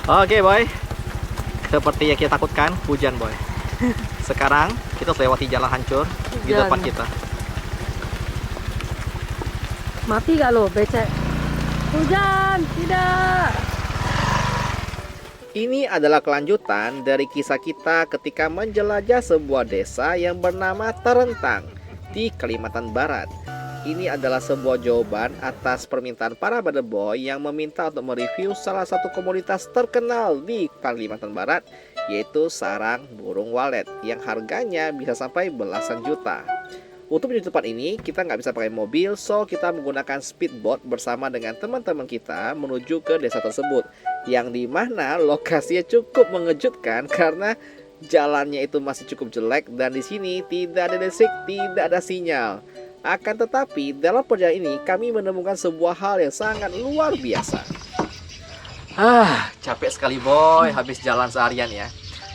Oke boy, seperti yang kita takutkan, hujan boy. Sekarang kita harus lewati jalan hancur di Hujan. depan kita. Mati gak lo becek? Hujan, tidak. Ini adalah kelanjutan dari kisah kita ketika menjelajah sebuah desa yang bernama Terentang di Kalimantan Barat. Ini adalah sebuah jawaban atas permintaan para Badeboy yang meminta untuk mereview salah satu komoditas terkenal di Kalimantan Barat, yaitu sarang burung walet yang harganya bisa sampai belasan juta. Untuk menuju tempat ini, kita nggak bisa pakai mobil, so kita menggunakan speedboat bersama dengan teman-teman kita menuju ke desa tersebut, yang dimana lokasinya cukup mengejutkan karena jalannya itu masih cukup jelek dan di sini tidak ada listrik, tidak ada sinyal. Akan tetapi, dalam perjalanan ini kami menemukan sebuah hal yang sangat luar biasa. Capek sekali boy, habis jalan seharian ya.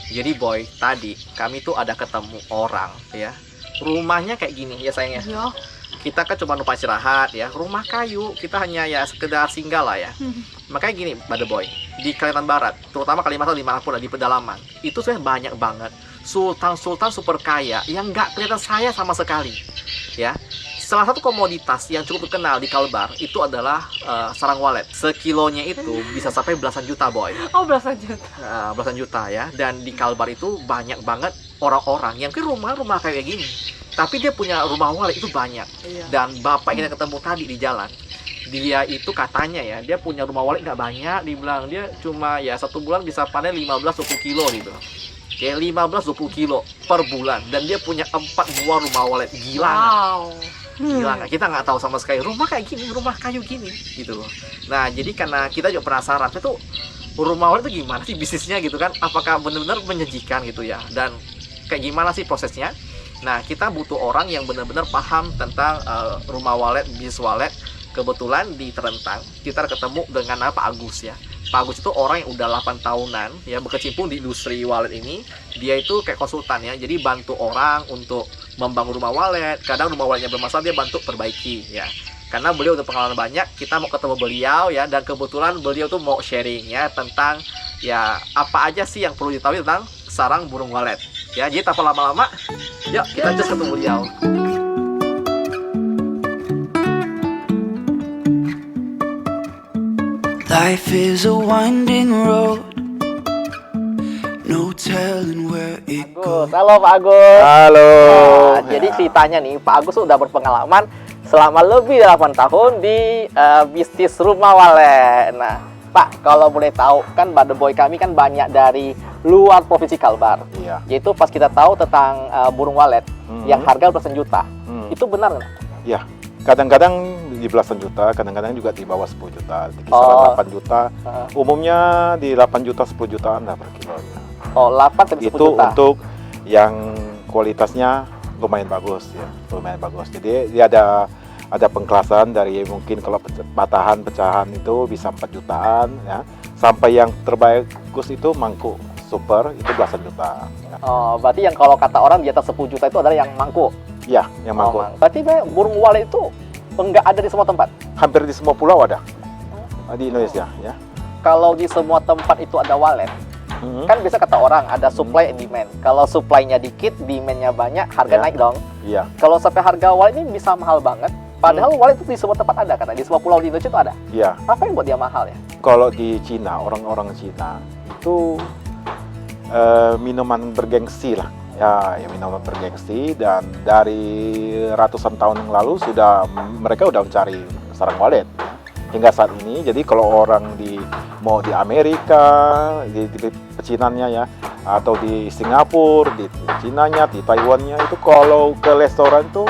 Jadi boy, tadi kami tuh ada ketemu orang ya. Rumahnya kayak gini ya sayangnya. Ya. Kita kan cuma numpang istirahat ya. Rumah kayu, kita hanya ya sekedar singgah lah ya. Makanya gini, Badeboy, di Kalimantan Barat, terutama Kalimantan dimanapun lah, di pedalaman, itu sebenarnya banyak banget sultan-sultan super kaya yang nggak kelihatan saya sama sekali. Ya, salah satu komoditas yang cukup terkenal di Kalbar itu adalah sarang walet. Sekilonya itu bisa sampai belasan juta, boy. Oh, belasan juta. Belasan juta ya. Dan di Kalbar itu banyak banget orang-orang yang ke rumah kayak gini. Tapi dia punya rumah walet itu banyak. Iya. Dan bapak yang kita ketemu tadi di jalan, dia itu katanya ya, dia punya rumah walet nggak banyak. Dibilang dia cuma ya satu bulan bisa panen 15-20 kilo gitu. Kayak 15-20 kilo per bulan. Dan dia punya 4 buah rumah walet. Gila nggak? Wow. Gila nggak? Kita nggak tahu sama sekali rumah kayak gini, rumah kayu gini gitu loh. Nah jadi karena kita juga penasaran, itu rumah walet itu gimana sih bisnisnya gitu kan? Apakah benar-benar menjanjikan gitu ya? Dan kayak gimana sih prosesnya? Nah kita butuh orang yang benar-benar paham tentang rumah walet, bisnis walet. Kebetulan di Terentang kita ketemu dengan Pak Agus ya. Pak Agus itu orang yang udah 8 tahunan ya berkecimpung di industri walet ini. Dia itu kayak konsultan ya, jadi bantu orang untuk membangun rumah walet. Kadang rumah waletnya bermasalah dia bantu perbaiki ya. Karena beliau udah pengalaman banyak, kita mau ketemu beliau ya, dan kebetulan beliau tuh mau sharing ya tentang ya apa aja sih yang perlu diketahui tentang sarang burung walet. Ya, jadi tanpa lama-lama, yuk kita just ketemu beliau. Life is a winding road, no telling where it goes. Halo Pak Agus. Halo. Nah, jadi ceritanya nih, Pak Agus sudah berpengalaman selama lebih dari 8 tahun di bisnis rumah walet. Nah, Pak, kalau boleh tahu, kan Badeboy kami kan banyak dari luar Provinsi Kalbar. Iya. Yaitu pas kita tahu tentang burung walet yang harga belasan juta. Itu benar nggak? Iya. Kadang-kadang di belasan juta, kadang-kadang juga di bawah 10 juta, di kisaran 8 juta. Umumnya di 8 juta, 10 jutaan lah per kilo. Oh, 8 sampai 10 Itu juta. untuk yang kualitasnya lumayan bagus ya, lumayan bagus. Jadi dia ada pengkelasan dari mungkin kalau pecahan itu bisa 4 jutaan ya, sampai yang terbagus itu mangkuk super itu belasan juta. Ya. Oh, berarti yang kalau kata orang di atas 10 juta itu adalah yang mangkuk. Ya, yang mangkuk. Berarti burung walet itu enggak ada di semua tempat. Hampir di semua pulau ada di Indonesia ya. Kalau di semua tempat itu ada walet, kan bisa kata orang ada supply and demand. Kalau supply-nya dikit, demand-nya banyak, harga Ya. naik dong. Iya. Kalau sampai harga walet ini bisa mahal banget. Padahal walet itu di semua tempat ada, kata di semua pulau di Indonesia itu ada. Iya. Apa yang buat dia mahal ya? Kalau di Cina, orang-orang Cina itu minuman bergengsi lah. Ya minuman bergengsi, dan dari ratusan tahun yang lalu mereka udah mencari sarang walet hingga saat ini. Jadi kalau orang mau di Amerika, di pecinannya ya, atau di Singapura, di Cinanya, di Taiwannya, itu kalau ke restoran tuh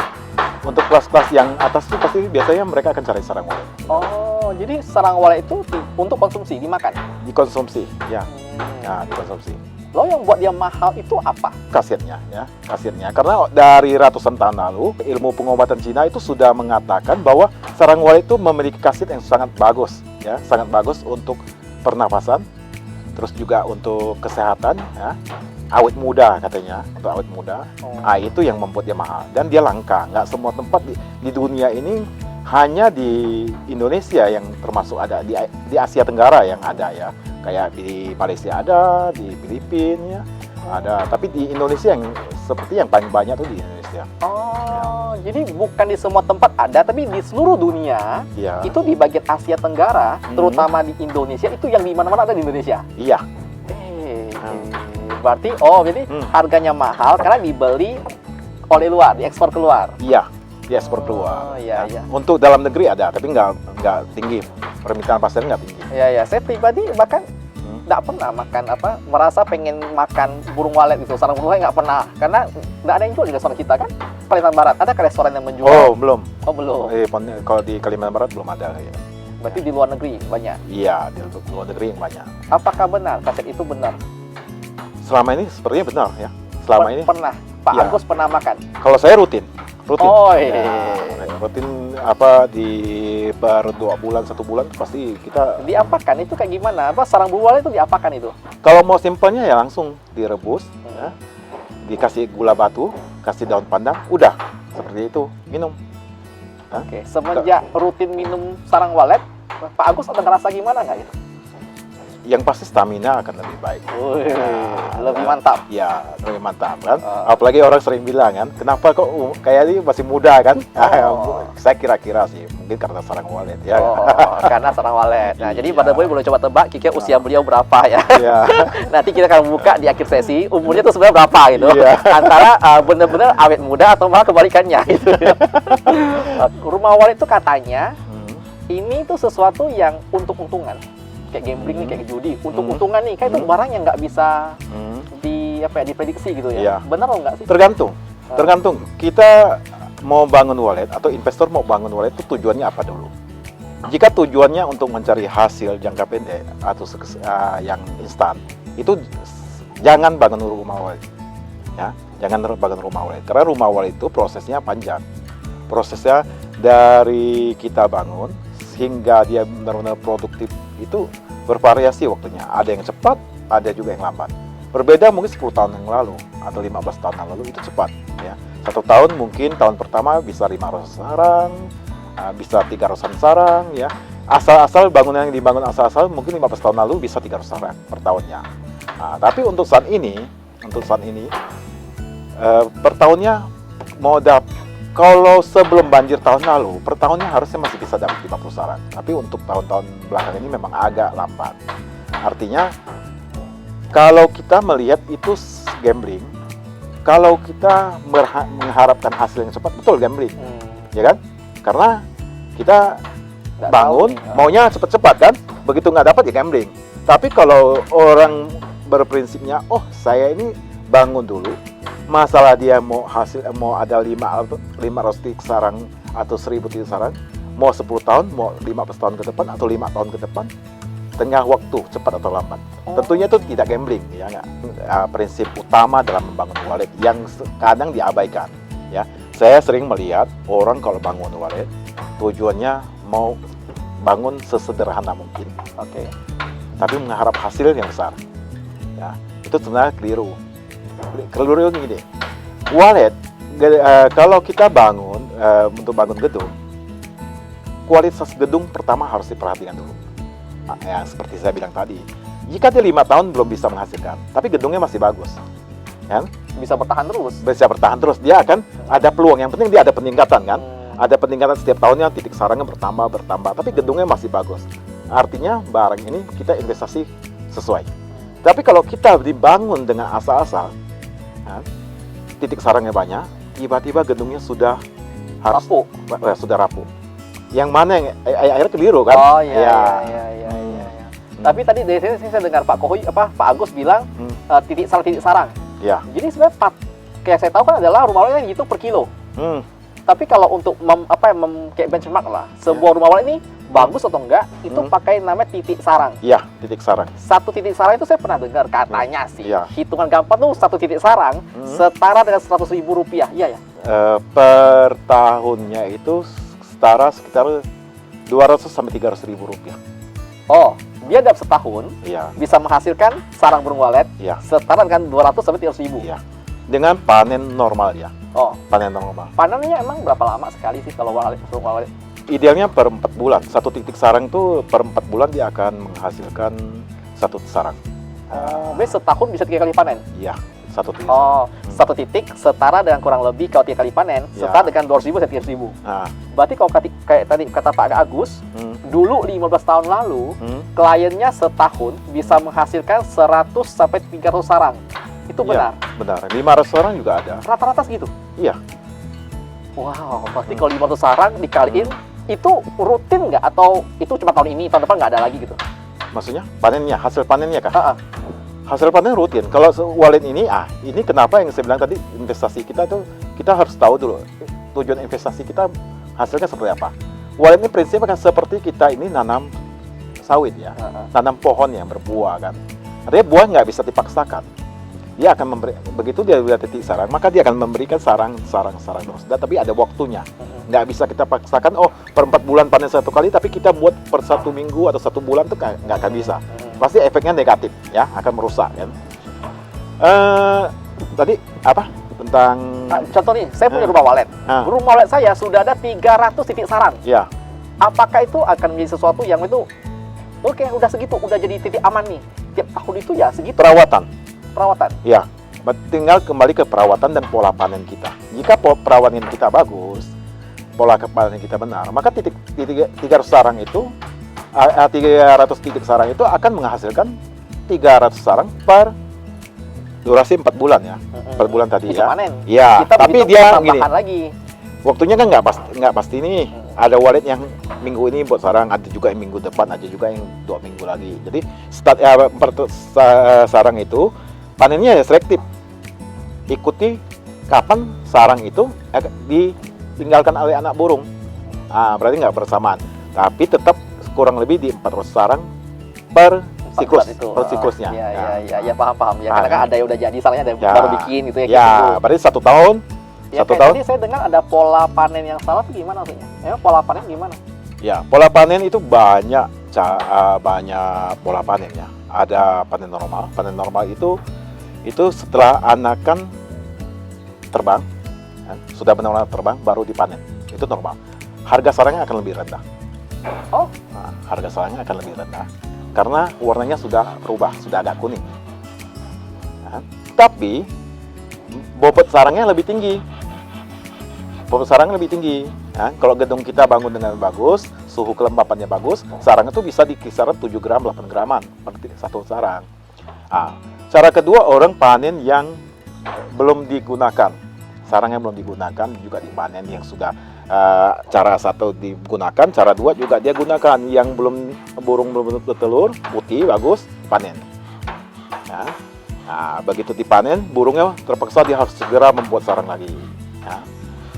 untuk kelas-kelas yang atas tuh pasti biasanya mereka akan cari sarang walet. Oh, jadi sarang walet itu untuk konsumsi, dimakan? Dikonsumsi, ya. Nah, dikonsumsi. Lo yang buat dia mahal itu apa? Khasiatnya ya, khasiatnya karena dari ratusan tahun lalu ilmu pengobatan Cina itu sudah mengatakan bahwa sarang walet itu memiliki khasiat yang sangat bagus ya, sangat bagus untuk pernafasan, terus juga untuk kesehatan ya, awet muda katanya, untuk awet muda. Itu yang membuat dia mahal dan dia langka. Nggak semua tempat di dunia ini hanya di Indonesia yang termasuk ada di Asia Tenggara yang ada ya. Kayak di Malaysia ada, di Filipina ya, ada. Tapi di Indonesia yang seperti yang paling banyak tuh di Indonesia. Oh, jadi bukan di semua tempat ada, tapi di seluruh dunia Iya. itu di bagian Asia Tenggara, Hmm. terutama di Indonesia itu yang di mana-mana ada di Indonesia. Iya. Berarti jadi harganya mahal karena dibeli oleh luar, diekspor keluar. Iya. Diekspor keluar. Oh, iya, Ya. iya. Untuk dalam negeri ada, tapi nggak tinggi. Permintaan pasarnya nggak tinggi. Ya, saya pribadi bahkan nggak pernah makan merasa pengen makan burung walet itu, sarang burung walet nggak pernah, karena nggak ada yang jual di restoran kita kan. Kalimantan Barat ada ke restoran yang menjual? Oh, belum. Oh, belum. Kalau di Kalimantan Barat belum ada ya. Berarti di luar negeri banyak. Iya, di luar negeri yang banyak. Apakah benar kaset itu benar? Selama ini sepertinya benar ya. Selama ini Pernah. Pak Iya. Agus pernah makan. kalau saya rutin. Oh, Ya, rutin di per 2 bulan 1 bulan pasti kita. Diapakan itu kayak gimana? Sarang burung walet itu diapakan itu? Kalau mau simpelnya ya langsung direbus, ya, dikasih gula batu, kasih daun pandan, udah seperti itu minum. Oke, semenjak rutin minum sarang walet, Pak Agus ada ngerasa gimana nggak itu? Yang pasti stamina akan lebih baik. Lebih mantap. Ya, lebih mantap kan. Ah. Apalagi orang sering bilang kan, kenapa kok kayak ini masih muda kan? Oh. Saya kira-kira sih, mungkin karena sarang walet ya. Oh, karena sarang walet. Nah, jadi Iya. pada boy boleh coba tebak kira usia beliau berapa ya. Ya. Nanti kita akan buka di akhir sesi umurnya tuh sebenarnya berapa gitu. Iya. Antara benar-benar awet muda atau malah kebalikannya gitu. Rumah walet itu katanya ini tuh sesuatu yang untung-untungan. Kayak gambling nih, kayak judi, untung-untungan nih, kayak itu barang yang nggak bisa diprediksi gitu ya. Iya. Benar atau nggak sih? Tergantung. Kita mau bangun wallet atau investor mau bangun wallet itu tujuannya apa dulu? Jika tujuannya untuk mencari hasil jangka pendek atau yang instan, itu jangan bangun rumah wallet. Ya, jangan bangun rumah wallet. Karena rumah wallet itu prosesnya panjang. Prosesnya dari kita bangun hingga dia benar-benar produktif itu bervariasi waktunya. Ada yang cepat, ada juga yang lambat. Berbeda mungkin 10 tahun yang lalu atau 15 tahun yang lalu itu cepat ya. 1 tahun mungkin tahun pertama bisa 500 sarang, bisa 300 sarang ya. Asal-asal bangunan yang dibangun asal-asal mungkin 15 tahun lalu bisa 300 sarang per tahunnya. Nah, tapi untuk saat ini per tahunnya kalau sebelum banjir tahun lalu, per tahunnya harusnya masih bisa dapat 50 sarang. Tapi untuk tahun-tahun belakang ini memang agak lambat. Artinya, kalau kita melihat itu gambling, kalau kita mengharapkan hasil yang cepat, betul gambling, ya kan? Karena kita Nggak bangun, tahu nih. maunya cepat-cepat kan? Begitu nggak dapat ya gambling. Tapi kalau orang berprinsipnya, oh saya ini bangun dulu, masalah dia mau ada 500 titik sarang atau 1000 titik sarang, mau 10 tahun, mau 15 tahun ke depan atau 5 tahun ke depan, tengah waktu cepat atau lambat. Tentunya itu tidak gambling ya nggak. Prinsip utama dalam membangun wallet yang kadang diabaikan ya. Saya sering melihat orang kalau bangun wallet tujuannya mau bangun sesederhana mungkin. Oke. Tapi mengharap hasil yang besar. Ya, itu sebenarnya keliru. Keliru gini deh. Wallet kalau kita bangun untuk bangun gedung, kualitas gedung pertama harus diperhatikan dulu. Ya, seperti saya bilang tadi, jika dia 5 tahun belum bisa menghasilkan, tapi gedungnya masih bagus, kan? Bisa bertahan terus. Bisa bertahan terus, dia akan ada peluang. Yang penting dia ada peningkatan, kan? Ada peningkatan setiap tahunnya, titik sarangnya bertambah, tapi gedungnya masih bagus. Artinya barang ini kita investasi sesuai. Tapi kalau kita dibangun dengan asal-asal, kan? Titik sarangnya banyak, tiba-tiba gedungnya sudah Rapuh. Sudah rapuh. Yang mana yang akhirnya keliru kan? Oh Ya. iya. Tapi tadi dari sini saya dengar Pak Agus bilang titik sarang. Ya. Jadi sebenarnya kayak saya tahu kan adalah rumah wallet yang itu per kilo. Tapi kalau untuk kayak benchmark lah, sebuah rumah wallet ini bagus atau enggak, itu pakai namanya titik sarang. Iya, titik sarang. Satu titik sarang itu saya pernah dengar katanya sih. Iya. Hitungan gampang tuh satu titik sarang setara dengan 100.000 rupiah. Iya ya. Per tahunnya itu setara sekitar 200 sampai 300 ribu rupiah. Oh, dia dalam setahun Iya. bisa menghasilkan sarang burung walet Iya. setara dengan 200 sampai 300 ribu. Iya. Dengan panen normal ya. Oh, Panen normal. panennya emang berapa lama sekali sih kalau burung walet? idealnya per 4 bulan. Satu titik sarang itu per 4 bulan dia akan menghasilkan satu sarang. Berarti setahun bisa 3 kali panen. Iya, satu titik. Oh, satu titik setara dengan kurang lebih kalau 3 kali panen, Ya. setara dengan 200.000 sampai 300.000. Nah, Berarti kalau kayak tadi kata Pak Agus, dulu 15 tahun lalu, kliennya setahun bisa menghasilkan 100 sampai 300 sarang. Itu benar. Iya, benar. 500 sarang juga ada. Rata-rata segitu. Iya. Wow, berarti kalau 500 sarang dikaliin itu rutin nggak atau itu cuma tahun ini, tahun depan nggak ada lagi gitu? Maksudnya panennya, hasil panennya kah? Ah, ah. Hasil panen rutin. Kalau wallet ini, ini kenapa yang saya bilang tadi investasi kita tuh kita harus tahu dulu tujuan investasi kita hasilnya seperti apa. Wallet ini prinsipnya kan seperti kita ini nanam sawit ya, nanam pohon yang berbuah kan. Artinya buah nggak bisa dipaksakan. Dia akan memberi, begitu dia lihat titik sarang, maka dia akan memberikan sarang terus. Tapi ada waktunya. Nggak bisa kita paksakan, per 4 bulan panen 1 kali, tapi kita buat per 1 minggu atau 1 bulan itu nggak akan bisa. Pasti efeknya negatif, ya, akan merusak kan. Tadi apa tentang? Contoh nih, saya punya rumah wallet. Rumah wallet saya sudah ada 300 titik sarang. Ya, Apakah itu akan menjadi sesuatu yang itu, oke, udah segitu, udah jadi titik aman nih. Tiap tahun itu ya segitu. perawatan. Ya, tinggal kembali ke perawatan dan pola panen kita. Jika perawatan kita bagus, pola panen kita benar, maka titik 300 sarang itu 300 titik sarang itu akan menghasilkan 300 sarang per durasi 4 bulan ya. 4 bulan tadi Bisa ya. panen. Ya, Kita tapi begitu dia gini. tambahan lagi. Waktunya kan nggak pasti nih. Ada wallet yang minggu ini buat sarang, ada juga yang minggu depan, ada juga yang 2 minggu lagi. Jadi sarang itu panennya ya selektif. Ikuti kapan sarang itu ditinggalkan oleh anak burung. Berarti nggak bersamaan. Tapi tetap kurang lebih di 400 sarang per siklus, per siklusnya. Ya, paham. Ya, karena kan ada yang udah jadi, sarangnya ada yang baru bikin gitu ya. Ya, berarti 1 tahun. Ya, 1 tahun. Tadi saya dengar ada pola panen yang salah tuh gimana maksudnya? Pola panen gimana? Ya, pola panen itu banyak pola panen ya. Ada panen normal. Panen normal itu setelah anakan terbang, ya, sudah benar-benar terbang baru dipanen. Itu normal. Harga sarangnya akan lebih rendah. Oh, Harga sarangnya akan lebih rendah karena warnanya sudah berubah, sudah agak kuning. Ya, tapi bobot sarangnya lebih tinggi. Bobot sarangnya lebih tinggi. Ya, kalau gedung kita bangun dengan bagus, suhu kelembapannya bagus, sarang itu bisa di kisaran 7 gram, 8 graman per satu sarang. Cara kedua, orang panen yang belum digunakan. Sarangnya belum digunakan juga dipanen, yang sudah cara satu digunakan, cara dua juga dia gunakan, yang burung belum bertelur, putih, bagus, panen. Ya. Begitu dipanen, burungnya terpaksa dia harus segera membuat sarang lagi. Ya.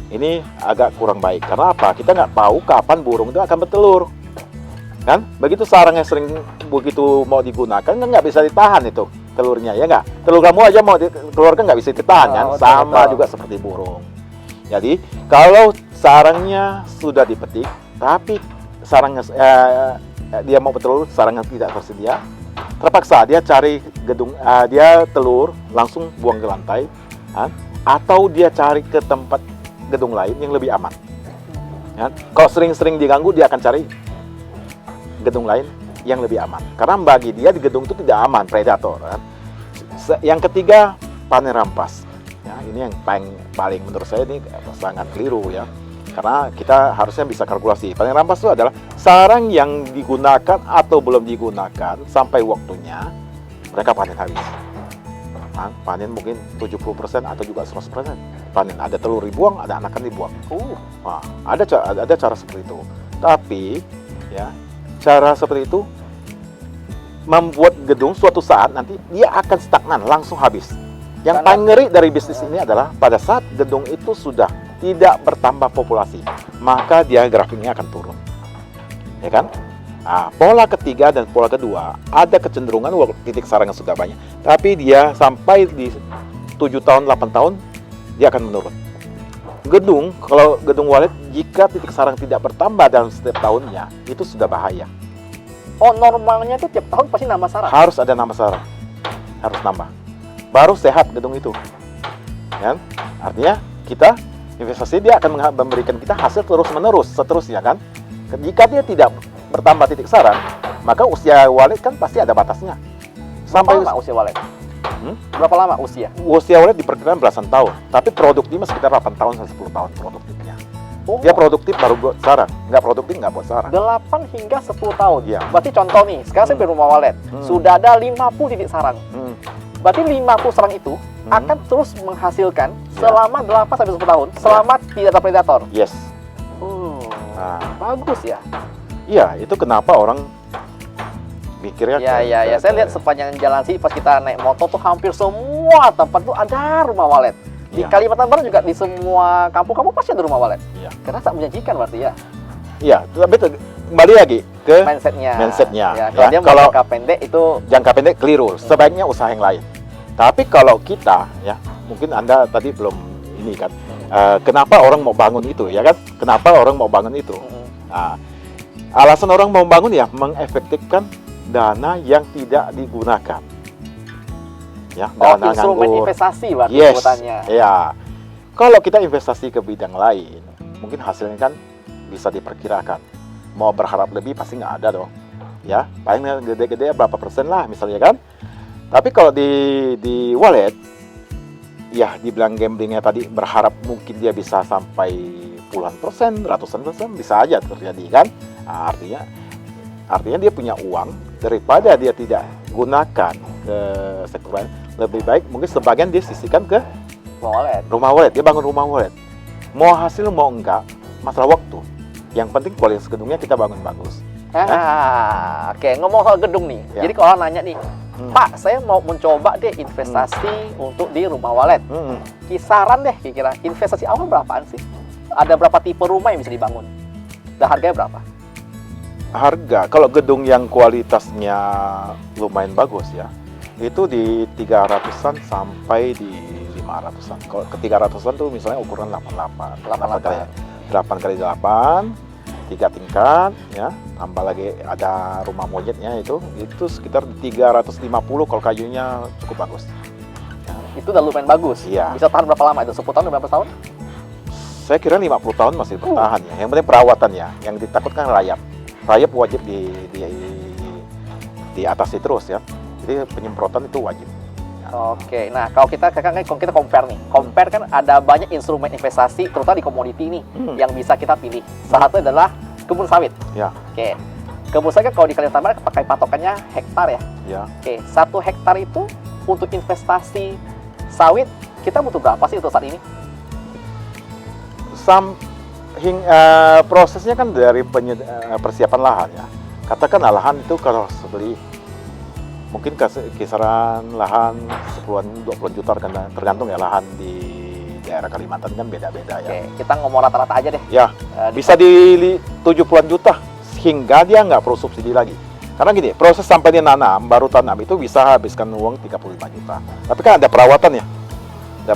Ini agak kurang baik. Karena apa? Kita nggak tahu kapan burung itu akan bertelur. Kan? Begitu sarangnya begitu mau digunakan, kan nggak bisa ditahan itu telurnya, ya nggak? Telur kamu aja mau dikeluarkan nggak bisa ditahan, kan? Sama juga seperti burung. Jadi, kalau sarangnya sudah dipetik, tapi sarangnya dia mau bertelur, sarangnya tidak tersedia, terpaksa dia cari gedung, dia telur langsung buang ke lantai, atau dia cari ke tempat gedung lain yang lebih aman. Ya, kalau sering-sering diganggu, dia akan cari gedung lain yang lebih aman. Karena bagi dia di gedung itu tidak aman, predator. Kan? Yang ketiga, panen rampas. Ya, ini yang paling menurut saya ini sangat keliru ya. Karena kita harusnya bisa kalkulasi. Panen rampas itu adalah sarang yang digunakan atau belum digunakan sampai waktunya mereka panen habis. Panen mungkin 70% atau juga 100% panen. Ada telur dibuang, ada anakan dibuang. Ada cara seperti itu. Tapi ya, cara seperti itu membuat gedung suatu saat nanti dia akan stagnan, langsung habis. Yang paling ngeri dari bisnis ini adalah pada saat gedung itu sudah tidak bertambah populasi, maka dia grafiknya akan turun. Ya kan? Pola ketiga dan pola kedua ada kecenderungan titik sarangnya sudah banyak, tapi dia sampai di 7 tahun, 8 tahun dia akan menurun. Kalau gedung wallet, jika titik sarang tidak bertambah dalam setiap tahunnya, itu sudah bahaya. Oh, normalnya itu tiap tahun pasti nambah sarang? Harus ada nambah sarang, harus nambah. Baru sehat gedung itu. Ya? Artinya kita investasi dia akan memberikan kita hasil terus-menerus, seterusnya kan. Jika dia tidak bertambah titik saran, maka usia wallet kan pasti ada batasnya. Sampai Berapa lama usia wallet? Hmm? Berapa lama usia? usia wallet diperkirakan belasan tahun, tapi produktifnya sekitar 8 tahun sampai 10 tahun produktifnya. Oh, Dia produktif baru buat saran, nggak produktif nggak buat saran. 8 hingga 10 tahun. Iya. Berarti contoh nih, sekarang saya beli rumah wallet, sudah ada 50 titik sarang. Hmm. Berarti 50 sarang itu akan terus menghasilkan selama 8 sampai 10 tahun, selama tidak ada predator. Yes. Oh, Nah, bagus ya. iya, itu kenapa orang mikirnya Ya. Saya lihat sepanjang jalan sih pas kita naik motor tuh hampir semua tempat tuh ada rumah wallet. Di Iya. Kalimantan Barat juga di semua kampung-kampung pasti ada rumah wallet. Iya. Karena sangat menjanjikan berarti ya Iya, tapi kembali lagi ke mindsetnya. Mindsetnya, Ya, kalau ya. dia mau Kalau- jangka pendek itu jangka pendek keliru. Sebaiknya usaha yang lain. Tapi kalau kita, ya, mungkin Anda tadi belum ini kan, kenapa orang mau bangun itu, ya kan? Kenapa orang mau bangun itu? Nah, alasan orang mau bangun ya mengefektifkan dana yang tidak digunakan. Ya, dana instrumen nganggur. investasi berarti Yes, sebutannya. ya. Kalau kita investasi ke bidang lain, mungkin hasilnya kan bisa diperkirakan. Mau berharap lebih pasti nggak ada dong. Ya, paling gede-gede berapa persen lah misalnya kan. Tapi kalau di wallet, ya dibilang gamblingnya tadi berharap mungkin dia bisa sampai puluhan persen, ratusan persen, bisa aja terjadi kan. Nah, artinya dia punya uang daripada dia tidak gunakan ke sektor lain, lebih baik mungkin sebagian dia sisihkan ke Wallet. rumah wallet. Dia bangun rumah wallet, mau hasil mau enggak masalah waktu, yang penting kualitas gedungnya kita bangun bagus. Oke, ngomong soal gedung nih. Ya. Jadi kalau orang nanya nih, Pak, saya mau mencoba deh investasi untuk di rumah wallet. Kisaran deh kira-kira investasi awal berapaan sih? Ada berapa tipe rumah yang bisa dibangun? Dan harganya berapa? Harga kalau gedung yang kualitasnya lumayan bagus ya, itu di 300-an sampai di 500-an. Kalau ke 300-an tuh misalnya ukuran 88. 8 kali 8, 3 tingkat ya, tambah lagi ada rumah monyetnya itu sekitar 350 kalau kayunya cukup bagus. Itu udah lumayan bagus. Iya. Bisa tahan berapa lama itu? 10 tahun, berapa tahun? Saya kira 50 tahun masih bertahan ya. Yang penting perawatannya. Yang ditakutkan rayap. Rayap wajib diatasi terus ya. Jadi penyemprotan itu wajib. Oke, nah kalau kita compare nih, compare kan ada banyak instrumen investasi, terutama di komoditi nih, yang bisa kita pilih. Salah satu adalah kebun sawit. Ya. Oke, kebun sawit kan kalau di Kalimantan Barat pakai patokannya hektar ya. Ya. Oke, 1 hektar itu untuk investasi sawit kita butuh berapa sih untuk saat ini? Prosesnya kan dari persiapan lahan ya. Katakanlah lahan itu kalau beli mungkin kisaran lahan 10-20 juta tergantung ya, lahan di daerah Kalimantan kan beda-beda ya. Oke, kita ngomong rata-rata aja deh. Ya, bisa di 70-an juta hingga dia nggak perlu subsidi lagi. Karena gini, proses sampai dia nanam, baru tanam itu bisa habiskan uang 35 juta. Tapi kan ada perawatan ya, ada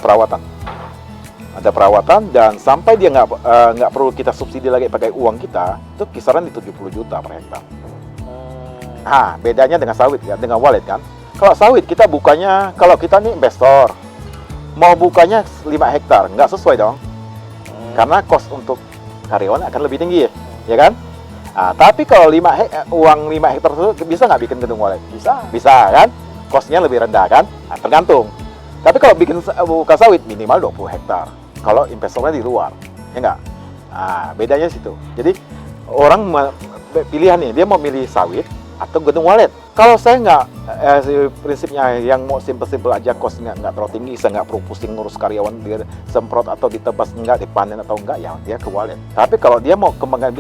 perawatan dan sampai dia nggak perlu kita subsidi lagi pakai uang kita, itu kisaran di 70 juta per hektar. Nah, bedanya dengan sawit ya, dengan wallet kan. Kalau sawit kita bukanya, kalau kita nih investor, mau bukanya 5 hektar, nggak sesuai dong. Karena cost untuk karyawan akan lebih tinggi ya kan? Nah, tapi kalau uang 5 hektar itu bisa nggak bikin gedung wallet? Bisa kan? Costnya lebih rendah kan? Nah, tergantung. Tapi kalau bikin buka sawit minimal 20 hektar. Kalau investornya di luar, ya nggak? Nah, bedanya situ. Jadi orang pilihan nih, dia mau milih sawit atau gedung wallet. Kalau saya nggak, prinsipnya yang mau simple-simple aja, cost nggak terlalu tinggi, saya nggak perlu pusing ngurus karyawan, dia semprot atau ditebas nggak, dipanen atau enggak, ya dia ke wallet. Tapi kalau dia mau kembangkan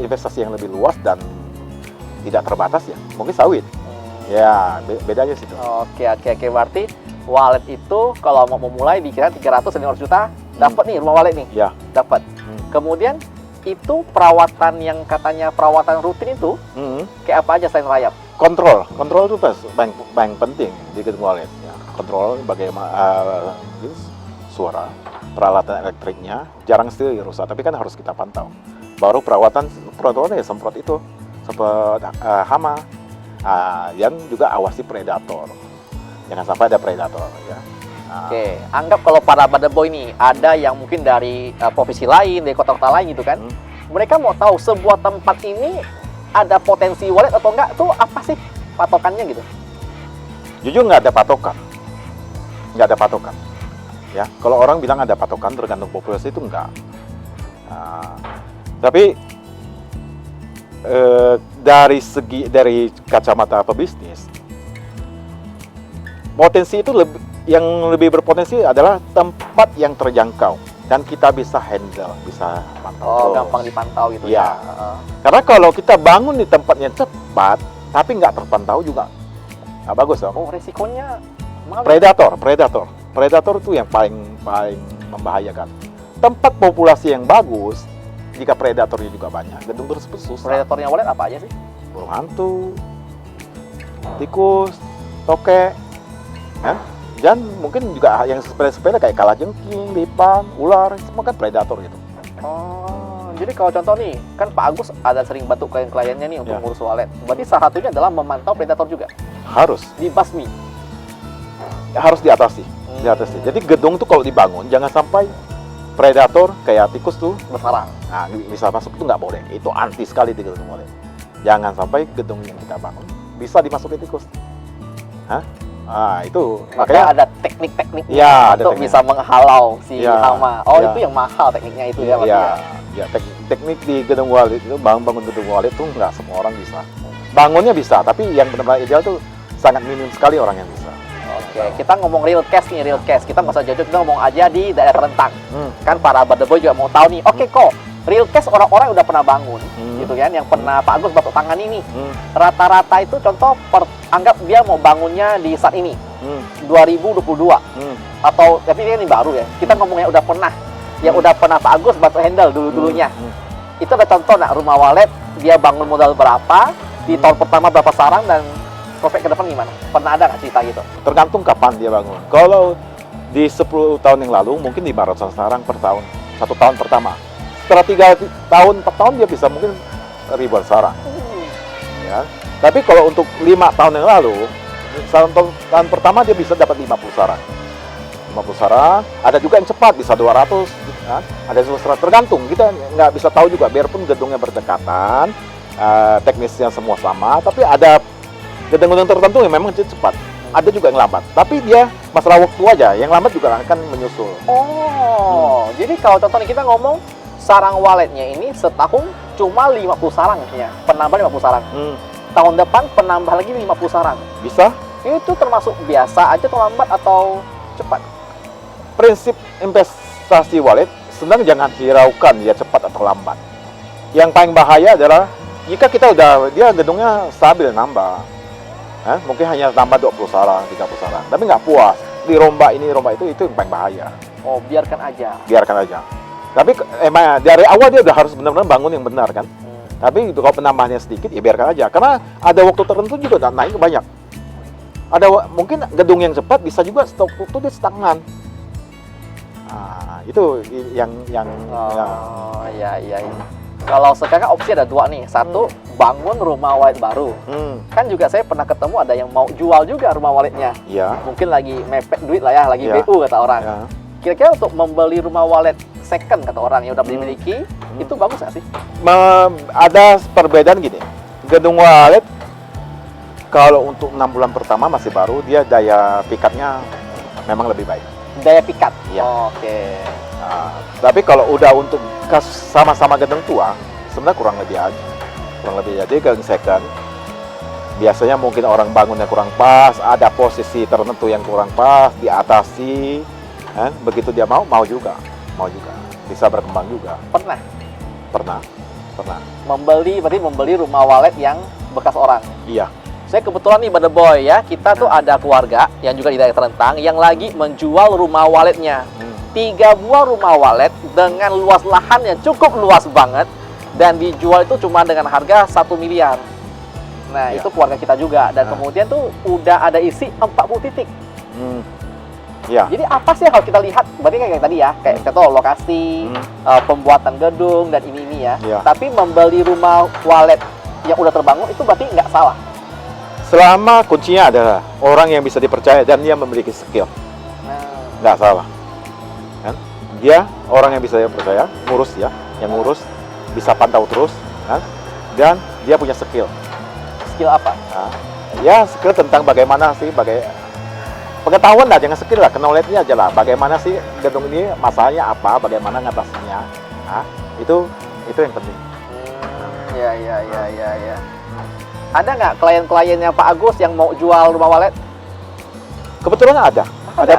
investasi yang lebih luas dan tidak terbatas ya, mungkin sawit. Ya, bedanya situ. Oke, berarti wallet itu kalau mau memulai dikira 300-500 juta, dapat nih rumah wallet nih. Ya. Dapat. Kemudian itu perawatan yang katanya perawatan rutin itu kayak apa aja selain rayap? Kontrol itu paling penting di gedung wallet ya. Kontrol bagaimana suara, peralatan elektriknya jarang sekali rusak, tapi kan harus kita pantau. Baru perawatan ya semprot itu, semprot hama, dan juga awasi predator. Jangan sampai ada predator ya. Oke, anggap kalau para Badeboy ini ada yang mungkin dari profesi lain, dari kota-kota lain gitu kan. mereka mau tahu sebuah tempat ini ada potensi wallet atau enggak, tuh apa sih patokannya gitu? Jujur nggak ada patokan. Nggak ada patokan. Ya, kalau orang bilang ada patokan tergantung populasi itu enggak. Nah, tapi dari kacamata pebisnis, potensi itu yang lebih berpotensi adalah tempat yang terjangkau dan kita bisa handle, bisa pantau. Oh, terus. gampang dipantau gitu Ya. ya. Karena kalau kita bangun di tempat yang cepat tapi nggak terpantau juga nggak bagus dong. Oh, resikonya mahal. Predator itu yang paling membahayakan. Tempat populasi yang bagus, jika predatornya juga banyak, gedung tersebut susah. Predatornya wallet apa aja sih? Burung hantu, tikus, tokek, kan? Dan mungkin juga yang sepele-sepele kayak kalajengking, lipang, ular, semua kan predator gitu. Oh, jadi kalau contoh nih, kan Pak Agus ada sering bantu klien-kliennya nih untuk Ya. ngurus wallet. Berarti salah satunya adalah memantau predator juga. Harus Dibasmi. diatasi. Jadi gedung tuh kalau dibangun jangan sampai predator kayak tikus tuh, Bersarang. nah bisa masuk itu nggak boleh. Itu anti sekali di gedung boleh. Jangan sampai gedung yang kita bangun bisa dimasuki tikus. Hah? Ah, itu Makanya ada teknik-tekniknya Ya, ada untuk teknik. bisa menghalau si Ya, hama. Oh, ya. itu yang mahal tekniknya itu ya, Mas, ya, ya. ya teknik di gedung wallet itu bangun gedung wallet itu nggak semua orang bisa. Bangunnya bisa, tapi yang benar-benar ideal tuh sangat minim sekali orang yang bisa. Oke, kita ngomong real cash nih, real cash. Kita nggak usah jauh-jauh, kita ngomong aja di daerah Rentang. Kan para Badeboy juga mau tahu nih. Oke kok, real cash orang-orang yang udah pernah bangun, gitu kan, yang pernah Pak Agus batuk tangan ini. Rata-rata itu contoh, anggap dia mau bangunnya di saat ini, 2022. Atau, tapi ini baru ya. Kita ngomongnya udah pernah, yang udah pernah Pak Agus batuk handle dulu-dulunya. Itu ada contoh nak rumah wallet, dia bangun modal berapa, di tahun pertama berapa sarang, dan prospek ke depan gimana? Pernah ada nggak cerita gitu? Tergantung kapan dia bangun. Kalau di 10 tahun yang lalu mungkin 500 sarang per tahun, 1 tahun pertama. Setelah 3 tahun per tahun dia bisa mungkin ribuan sarang. Ya. Tapi kalau untuk 5 tahun yang lalu, tahun pertama dia bisa dapat 50 sarang. 50 sarang, ada juga yang cepat bisa 200, ya. Ada yang 100, tergantung. Kita nggak bisa tahu juga, biarpun gedungnya berdekatan, teknisnya semua sama, tapi ada gedung-gedung tertentu yang memang cepat. Ada juga yang lambat, tapi dia masalah waktu aja. Yang lambat juga akan menyusul. Oh, jadi kalau contoh nih kita ngomong sarang walletnya ini setahun cuma 50 sarang ya, penambah 50 sarang. Tahun depan penambah lagi 50 sarang. Bisa. Itu termasuk biasa aja atau lambat atau cepat? Prinsip investasi wallet sebenarnya jangan hiraukan dia cepat atau lambat. Yang paling bahaya adalah jika kita dia gedungnya stabil nambah. Mungkin hanya tambah 20 sarang, 30 sarang, tapi nggak puas, dirombak ini, rombak itu yang paling bahaya. Oh, biarkan aja. Biarkan aja. Tapi emang dari awal dia udah harus benar-benar bangun yang benar kan. Tapi kalau penambahannya sedikit, ya biarkan aja. Karena ada waktu tertentu juga naik banyak. Mungkin gedung yang cepat bisa juga stok waktu dia stagnan. Nah, itu yang Oh, iya. Kalau sekarang opsi ada 2 nih. Satu, bangun rumah wallet baru. Kan juga saya pernah ketemu ada yang mau jual juga rumah walletnya. Iya. Mungkin lagi mepet duit lah ya, lagi Iya. BU kata orang. Ya. Kira-kira untuk membeli rumah wallet second kata orang yang udah dimiliki, itu bagus nggak sih? Ada perbedaan gini. Gedung wallet kalau untuk 6 bulan pertama masih baru, dia daya pikatnya memang lebih baik. Daya pikat? Iya. Oke. Nah, tapi kalau udah untuk sama-sama gedung tua, sebenarnya kurang lebih aja. Jadi gedung second, biasanya mungkin orang bangunnya kurang pas, ada posisi tertentu yang kurang pas, diatasi, kan? Begitu dia mau juga, bisa berkembang juga. Pernah. Berarti membeli rumah wallet yang bekas orang. Iya. Saya kebetulan nih Badeboy ya, kita tuh ada keluarga yang juga di daerah Rentang yang lagi menjual rumah walletnya. 3 buah rumah wallet dengan luas lahan yang cukup luas banget, dan dijual itu cuma dengan harga 1 miliar. Nah, Ya. itu keluarga kita juga, dan kemudian tuh udah ada isi 40 titik. Ya. Jadi apa sih yang harus kita lihat? Berarti kayak tadi ya, kayak contoh lokasi, pembuatan gedung dan ini ya. Ya. Tapi membeli rumah wallet yang udah terbangun itu berarti nggak salah. Selama kuncinya adalah orang yang bisa dipercaya dan dia memiliki skill, nggak salah. Kan? Dia orang yang bisa dipercaya, ngurus ya, yang ngurus, bisa pantau terus, kan? Dan dia punya skill. Skill apa? Nah, ya skill tentang bagaimana sih, pengetahuan lah, jangan skill lah, knowledge-nya aja lah. Bagaimana sih gedung ini masalahnya apa, bagaimana ngatasinya. Nah, itu yang penting. Ya. Ada nggak klien-kliennya Pak Agus yang mau jual rumah walet? Kebetulan ada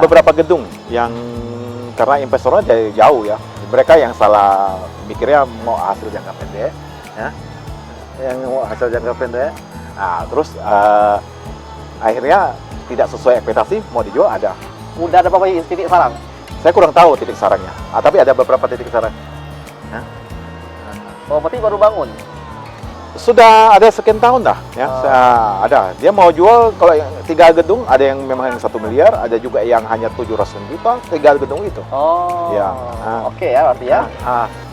beberapa gedung yang karena investornya dari jauh ya. Mereka yang salah mikirnya mau hasil jangka pendek, ya. Yang mau hasil jangka pendek. Nah, terus akhirnya tidak sesuai ekspektasi, mau dijual ada. Udah ada apa titik sarang? Saya kurang tahu titik sarangnya, tapi ada beberapa titik sarang. Oh, berarti baru bangun? Sudah ada sekian tahun dah, ya. Ada. Dia mau jual kalau yang 3 gedung, ada yang memang yang 1 miliar, ada juga yang hanya 700 juta, 3 gedung itu. Oh, ya. Oke ya berarti ya.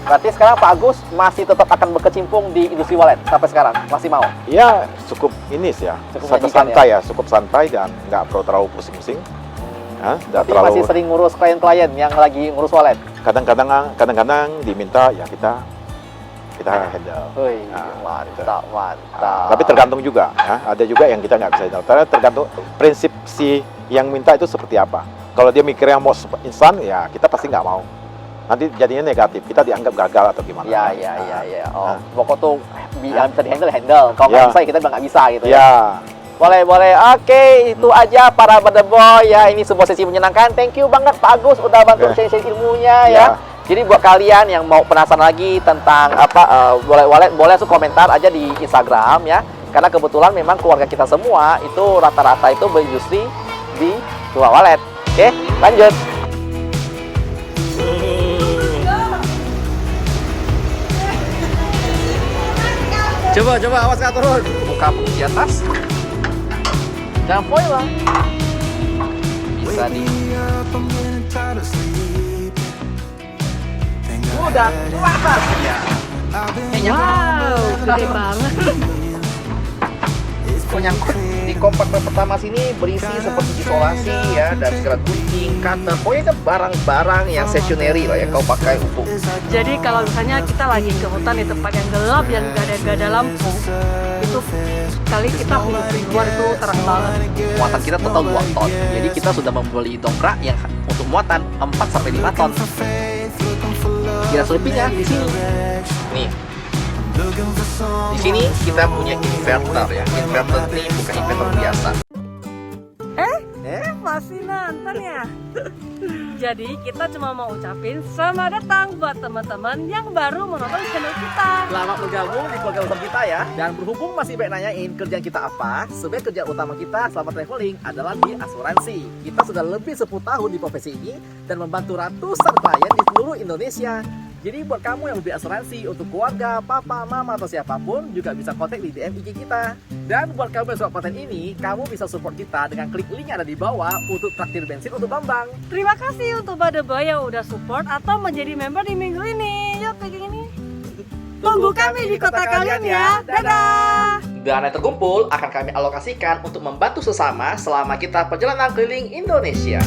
Berarti sekarang Pak Agus masih tetap akan berkecimpung di industri walet sampai sekarang, masih mau? Ya, cukup ini sih ya, santai ya, cukup santai dan nggak perlu terlalu pusing-pusing. Berarti masih sering ngurus klien-klien yang lagi ngurus walet? Kadang-kadang diminta ya kita handle. Mantap. Tapi tergantung juga, ya. Ada juga yang kita nggak bisa handle. Tergantung prinsip si yang minta itu seperti apa. Kalau dia mikirnya mau instan, ya kita pasti nggak mau. Nanti jadinya negatif, kita dianggap gagal atau gimana. Ya. Pokok tuh yang bisa handle. Kalau nggak bisa, kita udah nggak bisa gitu ya. Boleh. Oke, itu aja para Boy ya. Ini sebuah sesi menyenangkan. Thank you banget Pak Agus udah bantu share ilmunya ya. Jadi buat kalian yang mau penasaran lagi tentang walet, boleh langsung komentar aja di Instagram ya. Karena kebetulan memang keluarga kita semua itu rata-rata itu berindustri di rumah walet. Oke, lanjut. Coba awas nggak turun. Buka di atas. Jangan poin lah. Bisa di. Udah atas ya. Wow, gede banget. Menyangkut di kompartemen pertama sini berisi seperti isolasi ya dan segala gunting, cutter, pokoknya barang-barang yang stationary lah ya kau pakai untuk. Jadi kalau misalnya kita lagi ke hutan di tempat yang gelap yang gak ada lampu, itu kali kita hidup di luar itu terang banget. Muatan kita total 2 ton. Jadi kita sudah membeli dongkrak yang untuk muatan 4-5 ton. Kira selebihnya di sini. Nih. Di sini kita punya inverter ya. Inverter ini bukan inverter biasa. Masih nonton ya? Jadi kita cuma mau ucapin selamat datang buat teman-teman yang baru menonton channel kita. Selamat bergabung di keluarga besar kita ya. Dan berhubung masih banyak nanyain kerjaan kita apa, sebenarnya kerjaan utama kita selama traveling adalah di asuransi. Kita sudah lebih 10 tahun di profesi ini dan membantu ratusan klien di seluruh Indonesia. Jadi buat kamu yang lebih asuransi untuk keluarga, papa, mama, atau siapapun juga bisa kontak di DM IG kita. Dan buat kamu yang suka konten ini, kamu bisa support kita dengan klik link yang ada di bawah untuk traktir bensin untuk Bambang. Terima kasih untuk Boy yang udah support atau menjadi member di minggu ini. Yuk pegang ini. Tunggu kami di kota kalian ya. Dadah. Dana yang terkumpul akan kami alokasikan untuk membantu sesama selama kita perjalanan keliling Indonesia.